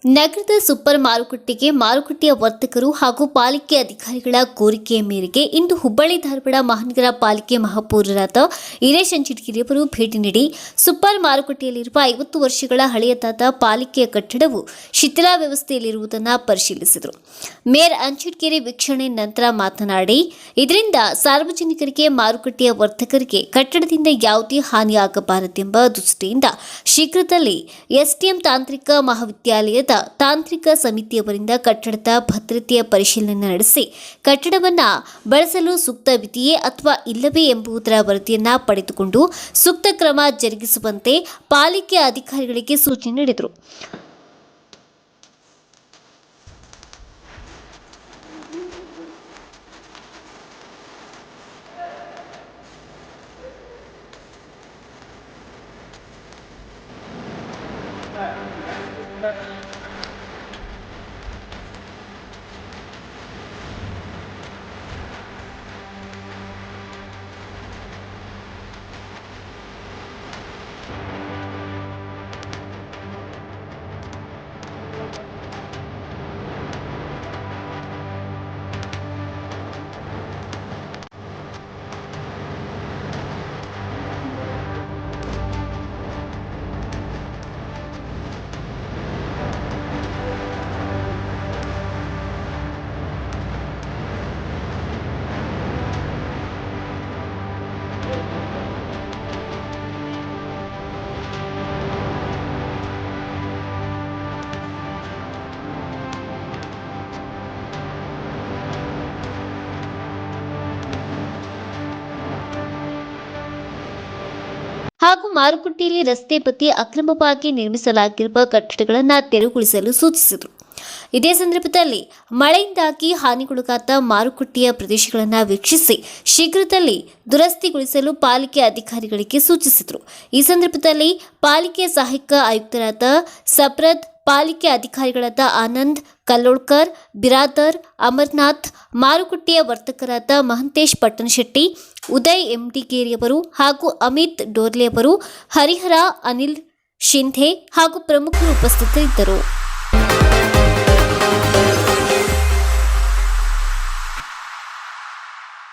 ನಗರದ ಸೂಪರ್ ಮಾರುಕಟ್ಟೆಗೆ ಮಾರುಕಟ್ಟೆಯ ವರ್ತಕರು ಹಾಗೂ ಪಾಲಿಕೆ ಅಧಿಕಾರಿಗಳ ಕೋರಿಕೆಯ ಮೇರೆಗೆ ಇಂದು ಹುಬ್ಬಳ್ಳಿ ಧಾರವಾಡ ಮಹಾನಗರ ಪಾಲಿಕೆ ಮಹಾಪೌರರಾದ ಹಿರೇಶ್ ಅಂಚಿಟಗಿರಿಯವರು ಭೇಟಿ ನೀಡಿ ಸೂಪರ್ ಮಾರುಕಟ್ಟೆಯಲ್ಲಿರುವ 50 ವರ್ಷಗಳ ಹಳೆಯದಾದ ಪಾಲಿಕೆಯ ಕಟ್ಟಡವು ಶಿಥಿಲಾವಸ್ಥೆಯಲ್ಲಿರುವುದನ್ನು ಪರಿಶೀಲಿಸಿದರು. ಮೇಯರ್ ಅಂಚಿಟಗಿರಿ ವೀಕ್ಷಣೆ ನಂತರ ಮಾತನಾಡಿ, ಇದರಿಂದ ಸಾರ್ವಜನಿಕರಿಗೆ, ಮಾರುಕಟ್ಟೆಯ ವರ್ತಕರಿಗೆ ಕಟ್ಟಡದಿಂದ ಯಾವುದೇ ಹಾನಿಯಾಗಬಾರದೆಂಬ ದೃಷ್ಟಿಯಿಂದ ಶೀಘ್ರದಲ್ಲೇ ಎಸ್ಟಿಎಂ ತಾಂತ್ರಿಕ ಮಹಾವಿದ್ಯಾಲಯದ ತಾಂತ್ರಿಕ ಸಮಿತಿಯವರಿಂದ ಕಟ್ಟಡದ ಭದ್ರತೆಯ ಪರಿಶೀಲನೆ ನಡೆಸಿ ಕಟ್ಟಡವನ್ನು ಬಳಸಲು ಸೂಕ್ತವಿದೆಯೇ ಅಥವಾ ಇಲ್ಲವೇ ಎಂಬುದರ ವರದಿಯನ್ನು ಪಡೆದುಕೊಂಡು ಸೂಕ್ತ ಕ್ರಮ ಜರುಗಿಸುವಂತೆ ಪಾಲಿಕೆ ಅಧಿಕಾರಿಗಳಿಗೆ ಸೂಚನೆ ನೀಡಿದರು. ಹಾಗೂ ಮಾರುಕಟ್ಟೆಯಲ್ಲಿ ರಸ್ತೆ ಬದಿ ಅಕ್ರಮವಾಗಿ ನಿರ್ಮಿಸಲಾಗಿರುವ ಕಟ್ಟಡಗಳನ್ನು ತೆರವುಗೊಳಿಸಲು ಸೂಚಿಸಿದರು. ಇದೇ ಸಂದರ್ಭದಲ್ಲಿ ಮಳೆಯಿಂದಾಗಿ ಹಾನಿಗೊಳಗಾದ ಮಾರುಕಟ್ಟೆಯ ಪ್ರದೇಶಗಳನ್ನು ವೀಕ್ಷಿಸಿ ಶೀಘ್ರದಲ್ಲೇ ದುರಸ್ತಿಗೊಳಿಸಲು ಪಾಲಿಕೆ ಅಧಿಕಾರಿಗಳಿಗೆ ಸೂಚಿಸಿದರು. ಈ ಸಂದರ್ಭದಲ್ಲಿ ಪಾಲಿಕೆ ಸಹಾಯಕ ಆಯುಕ್ತರಾದ ಸಪ್ರದ್, ಪಾಲಿಕೆ ಅಧಿಕಾರಿಗಳಾದ ಆನಂದ್ ಕಲ್ಲೋಳ್ಕರ್, ಬಿರಾದರ್, ಅಮರ್ನಾಥ್, ಮಾರುಕಟ್ಟೆಯ ವರ್ತಕರಾದ ಮಹಂತೇಶ್ ಪಟ್ಟಣಶೆಟ್ಟಿ, ಉದಯ್ ಎಂಡಿಗೇರಿಯವರು ಹಾಗೂ ಅಮಿತ್ ಡೋರ್ಲೆಯವರು, ಹರಿಹರ, ಅನಿಲ್ ಶಿಂಧೆ ಹಾಗೂ ಪ್ರಮುಖರು ಉಪಸ್ಥಿತರಿದ್ದರು.